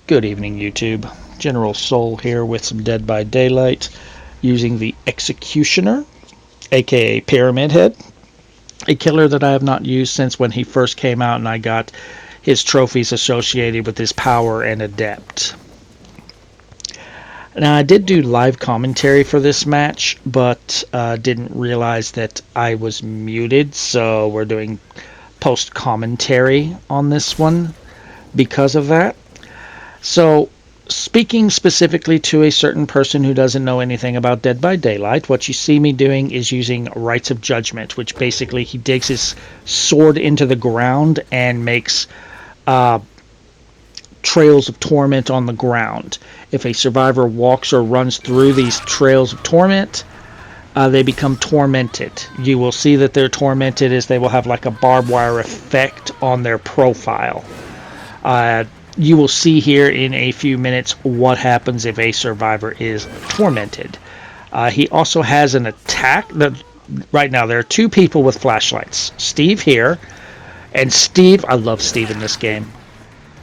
Good evening, YouTube. General Soul here with some Dead by Daylight using the Executioner, aka Pyramid Head, a killer that I have not used since when he first came out and I got his trophies associated with his power and adept. Now, I did do live commentary for this match, but didn't realize that I was muted, so we're doing post commentary on this one because of that. So, speaking specifically to a certain person who doesn't know anything about Dead by Daylight, what you see me doing is using Rites of Judgment, which basically he digs his sword into the ground and makes trails of torment on the ground. If a survivor walks or runs through these trails of torment, they become tormented. You will see that they're tormented as they will have like a barbed wire effect on their profile. You will see here in a few minutes what happens if a survivor is tormented. He also has an attack. Right now there are two people with flashlights. Steve here. And Steve, I love Steve in this game.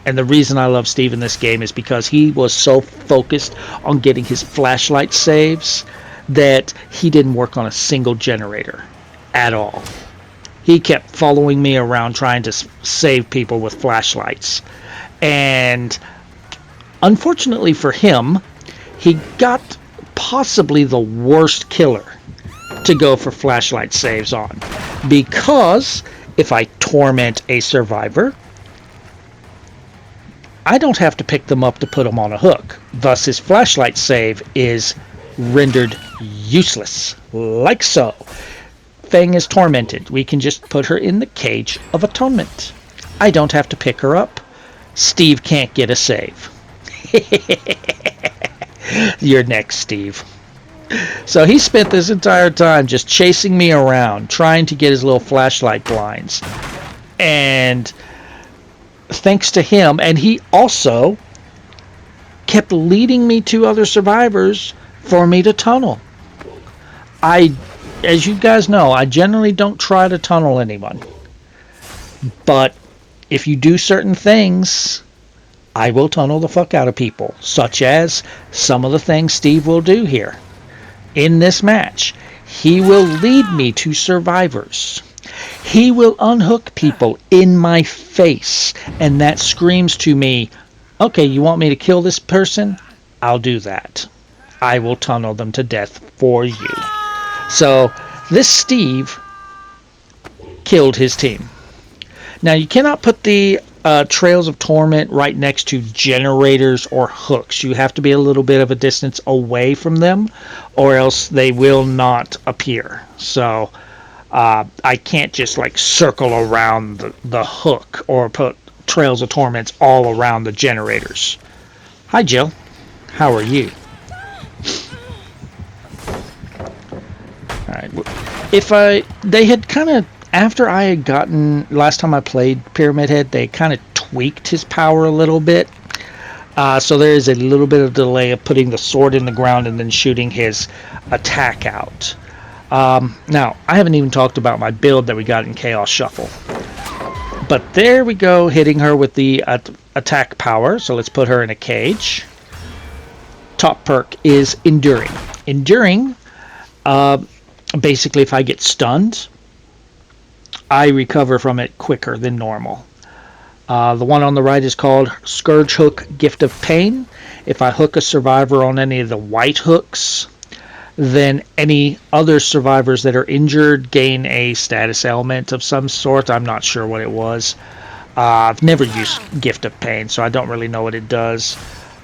And the reason I love Steve in this game is because he was so focused on getting his flashlight saves that he didn't work on a single generator at all. He kept following me around trying to save people with flashlights. And unfortunately for him, he got possibly the worst killer to go for flashlight saves on. Because if I torment a survivor, I don't have to pick them up to put them on a hook. Thus, his flashlight save is rendered useless. Like so. Fang is tormented. We can just put her in the cage of atonement. I don't have to pick her up. Steve can't get a save. You're next, Steve. So he spent this entire time just chasing me around, trying to get his little flashlight blinds. And thanks to him, and he also kept leading me to other survivors for me to tunnel. As you guys know, I generally don't try to tunnel anyone. But if you do certain things, I will tunnel the fuck out of people, such as some of the things Steve will do here. In this match, he will lead me to survivors. He will unhook people in my face, and that screams to me, okay, you want me to kill this person? I'll do that. I will tunnel them to death for you. So, this Steve killed his team. Now, you cannot put the trails of torment right next to generators or hooks. You have to be a little bit of a distance away from them, or else they will not appear. So, I can't just like circle around the hook or put trails of torments all around the generators. Hi, Jill. How are you? All right. They had kind of, after I had gotten, last time I played Pyramid Head, they kind of tweaked his power a little bit. So there is a little bit of delay of putting the sword in the ground and then shooting his attack out. Now, I haven't even talked about my build that we got in Chaos Shuffle. But there we go, hitting her with the attack power. So let's put her in a cage. Top perk is Enduring. Enduring, basically if I get stunned, I recover from it quicker than normal. The one on the right is called Scourge Hook Gift of Pain. If I hook a survivor on any of the white hooks, then any other survivors that are injured gain a status element of some sort. I'm not sure what it was. I've never used Gift of Pain, so I don't really know what it does.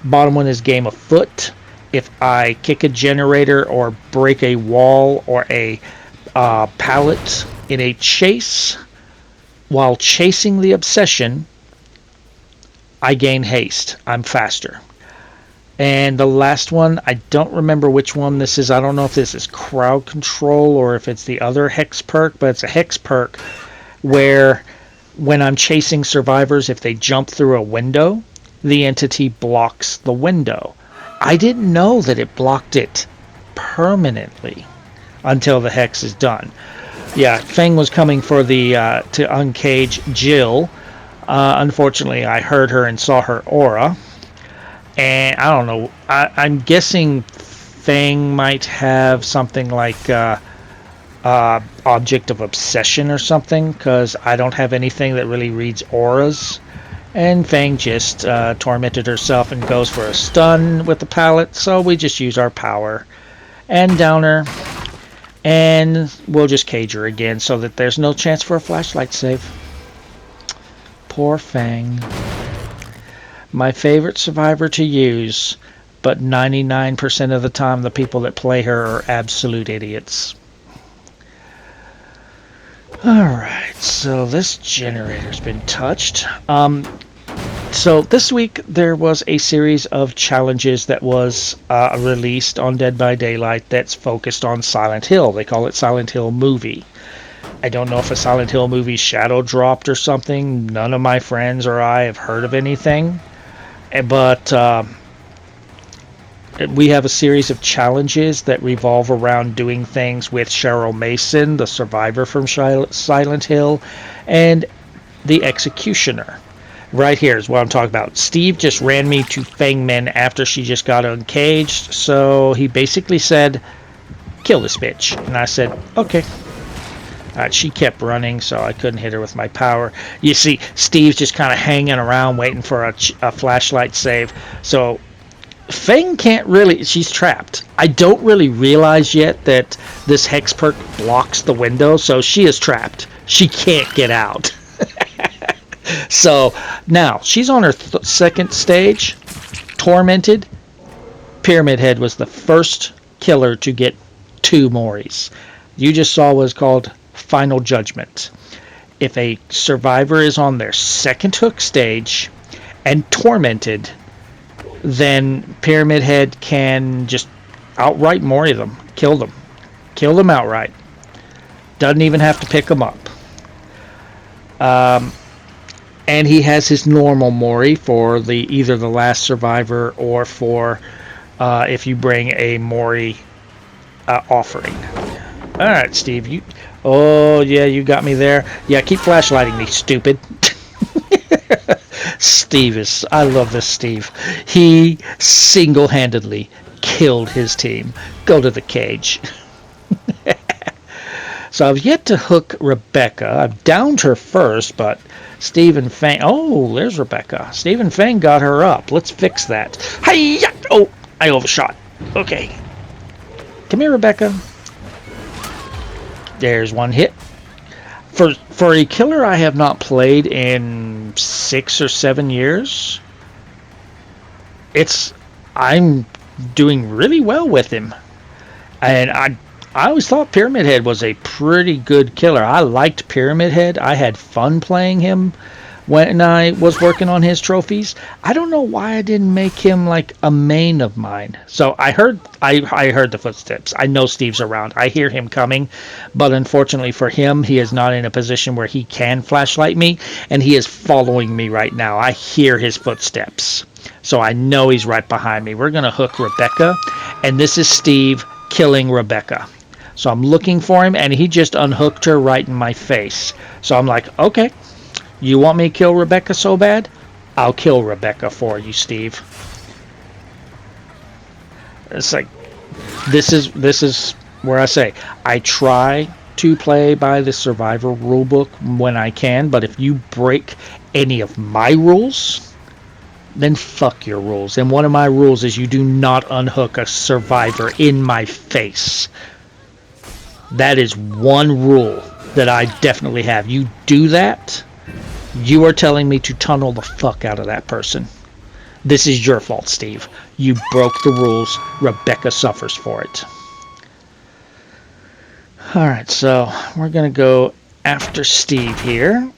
Bottom one is Game of Foot. If I kick a generator or break a wall or a pallet in a chase, while chasing the obsession, I gain haste. I'm faster. And the last one, I don't remember which one this is. I don't know if this is crowd control or if it's the other hex perk, but it's a hex perk where when I'm chasing survivors, if they jump through a window, the entity blocks the window. I didn't know that it blocked it permanently until the hex is done. Yeah, Fang was coming for the to uncage Jill. Unfortunately, I heard her and saw her aura. And I don't know. I'm guessing Fang might have something like Object of Obsession or something, because I don't have anything that really reads auras. And Fang just tormented herself and goes for a stun with the pallet, so we just use our power and downer, and we'll just cage her again so that there's no chance for a flashlight save. Poor Fang. My favorite survivor to use, but 99% of the time the people that play her are absolute idiots. Alright, so this generator's been touched. So this week there was a series of challenges that was released on Dead by Daylight that's focused on Silent Hill. They call it Silent Hill Movie. I don't know if a Silent Hill movie shadow dropped or something. None of my friends or I have heard of anything. But we have a series of challenges that revolve around doing things with Cheryl Mason, the survivor from Silent Hill, and the Executioner. Right here is what I'm talking about. Steve just ran me to Fangman after she just got uncaged, so he basically said, kill this bitch. And I said, okay. Alright, she kept running, so I couldn't hit her with my power. You see, Steve's just kind of hanging around waiting for a flashlight save. So Fang can't really... She's trapped. I don't really realize yet that this hex perk blocks the window, so she is trapped. She can't get out. So now she's on her second stage, tormented. Pyramid Head was the first killer to get 2 Moris. You just saw what was called Final Judgment. If a survivor is on their second hook stage and tormented, then Pyramid Head can just outright Mori them, kill them outright. Doesn't even have to pick them up. And he has his normal Mori for either the last survivor or for if you bring a Mori offering. All right, Steve. Oh yeah, you got me there. Yeah, keep flashlighting me, stupid. I love this Steve. He single-handedly killed his team. Go to the cage. So I've yet to hook Rebecca. I've downed her first, but Steve and Fang... Oh, there's Rebecca. Steve and Fang got her up. Let's fix that. Hi-ya! Oh, I overshot. Okay. Come here, Rebecca. There's one hit. For a killer I have not played in 6 or 7 years, I'm doing really well with him. And I always thought Pyramid Head was a pretty good killer. I liked Pyramid Head. I had fun playing him when I was working on his trophies. I don't know why I didn't make him like a main of mine. So I heard the footsteps. I know Steve's around. I hear him coming, but unfortunately for him, he is not in a position where he can flashlight me, and he is following me right now. I hear his footsteps, so I know he's right behind me. We're gonna hook Rebecca, and this is Steve killing Rebecca. So I'm looking for him, and he just unhooked her right in my face. So I'm like, okay, you want me to kill Rebecca so bad? I'll kill Rebecca for you, Steve. It's like, this is where I say, I try to play by the Survivor rulebook when I can, but if you break any of my rules, then fuck your rules. And one of my rules is you do not unhook a survivor in my face. That is one rule that I definitely have. You do that, you are telling me to tunnel the fuck out of that person. This is your fault, Steve. You broke the rules. Rebecca suffers for it. Alright, so we're going to go after Steve here.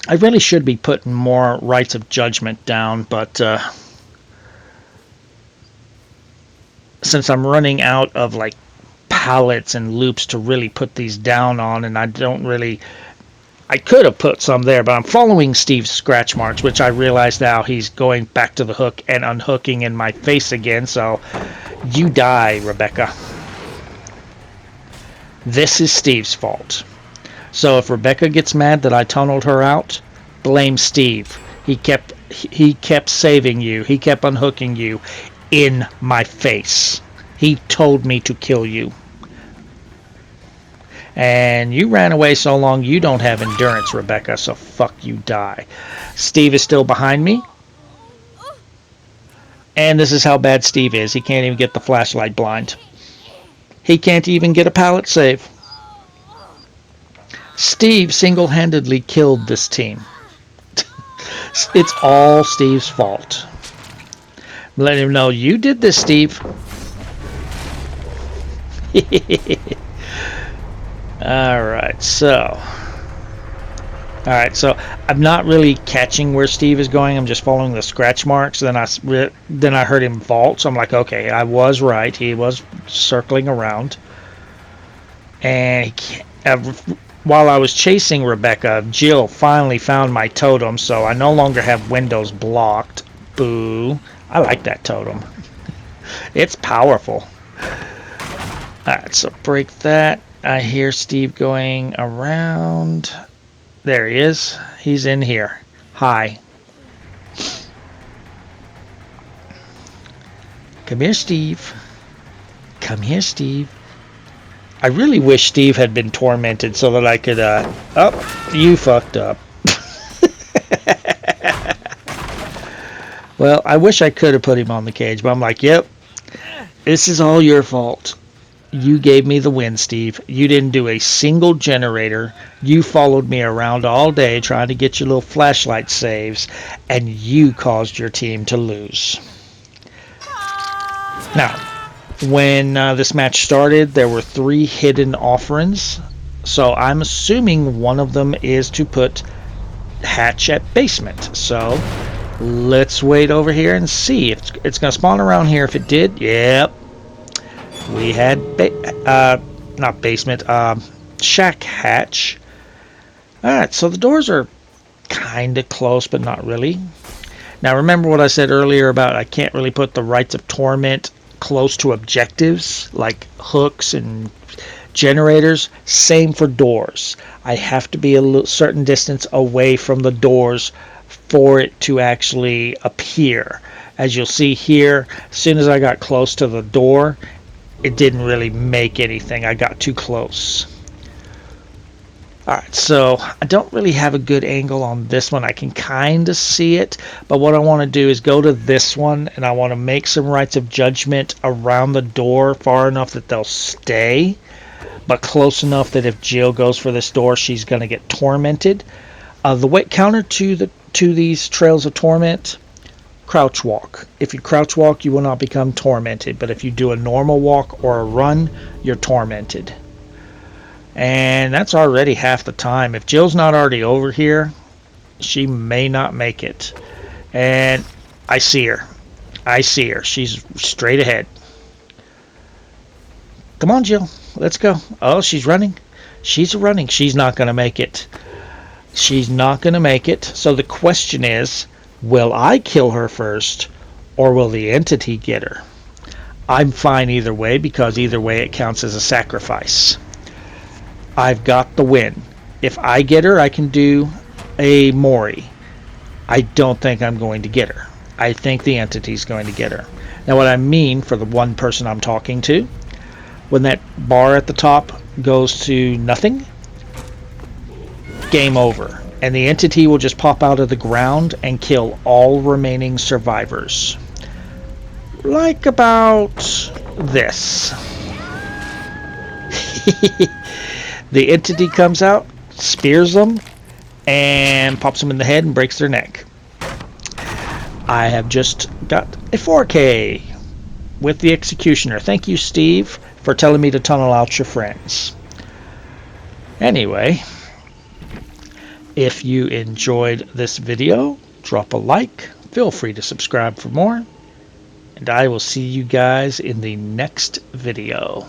I really should be putting more rights of judgment down, but since I'm running out of like pallets and loops to really put these down on, and I could have put some there, but I'm following Steve's scratch marks, which I realize now he's going back to the hook and unhooking in my face again, so you die, Rebecca. This is Steve's fault. So if Rebecca gets mad that I tunneled her out, blame Steve. He kept saving you. He kept unhooking you in my face. He told me to kill you. And you ran away so long you don't have endurance, Rebecca, so fuck you, die. Steve is still behind me. And this is how bad Steve is. He can't even get the flashlight blind. He can't even get a pallet save. Steve single-handedly killed this team. It's all Steve's fault. Let him know you did this, Steve. Alright, so I'm not really catching where Steve is going. I'm just following the scratch marks. Then I heard him vault, so I'm like, okay, I was right. He was circling around. And while I was chasing Rebecca, Jill finally found my totem, so I no longer have windows blocked. Boo. I like that totem. It's powerful. Alright, so break that. I hear Steve going around. There he is. He's in here. Hi. Come here, Steve. Come here, Steve. I really wish Steve had been tormented so that I could, oh, you fucked up. Well, I wish I could have put him on the cage, but I'm like, yep, this is all your fault. You gave me the win, Steve. You didn't do a single generator. You followed me around all day trying to get your little flashlight saves, and you caused your team to lose. Now, when this match started, there were 3 hidden offerings, so I'm assuming one of them is to put Hatch at basement. So let's wait over here and see if it's going to spawn around here. If it did, yep. We had not basement, shack hatch. Alright, so the doors are kind of close, but not really. Now remember what I said earlier about I can't really put the Rites of Torment close to objectives like hooks and generators. Same for doors. I have to be a certain distance away from the doors for it to actually appear. As you'll see here, as soon as I got close to the door, it didn't really make anything. I got too close. Alright, so I don't really have a good angle on this one. I can kind of see it, but what I want to do is go to this one, and I want to make some Rites of Judgment around the door far enough that they'll stay, but close enough that if Jill goes for this door, she's going to get tormented. The way counter to these Trails of Torment, crouch walk. If you crouch walk, you will not become tormented, but if you do a normal walk or a run, you're tormented. And that's already half the time. If Jill's not already over here, she may not make it. And I see her. She's straight ahead. Come on, Jill. Let's go. Oh, she's running. She's not going to make it. She's not going to make it. So the question is, will I kill her first, or will the entity get her? I'm fine either way, because either way it counts as a sacrifice. I've got the win. If I get her, I can do a Mori. I don't think I'm going to get her. I think the entity's going to get her. Now what I mean, for the one person I'm talking to, when that bar at the top goes to nothing, game over. And the entity will just pop out of the ground and kill all remaining survivors. Like about this. The entity comes out, spears them, and pops them in the head and breaks their neck. I have just got a 4K with the Executioner. Thank you, Steve, for telling me to tunnel out your friends. Anyway, if you enjoyed this video, drop a like, feel free to subscribe for more, and I will see you guys in the next video.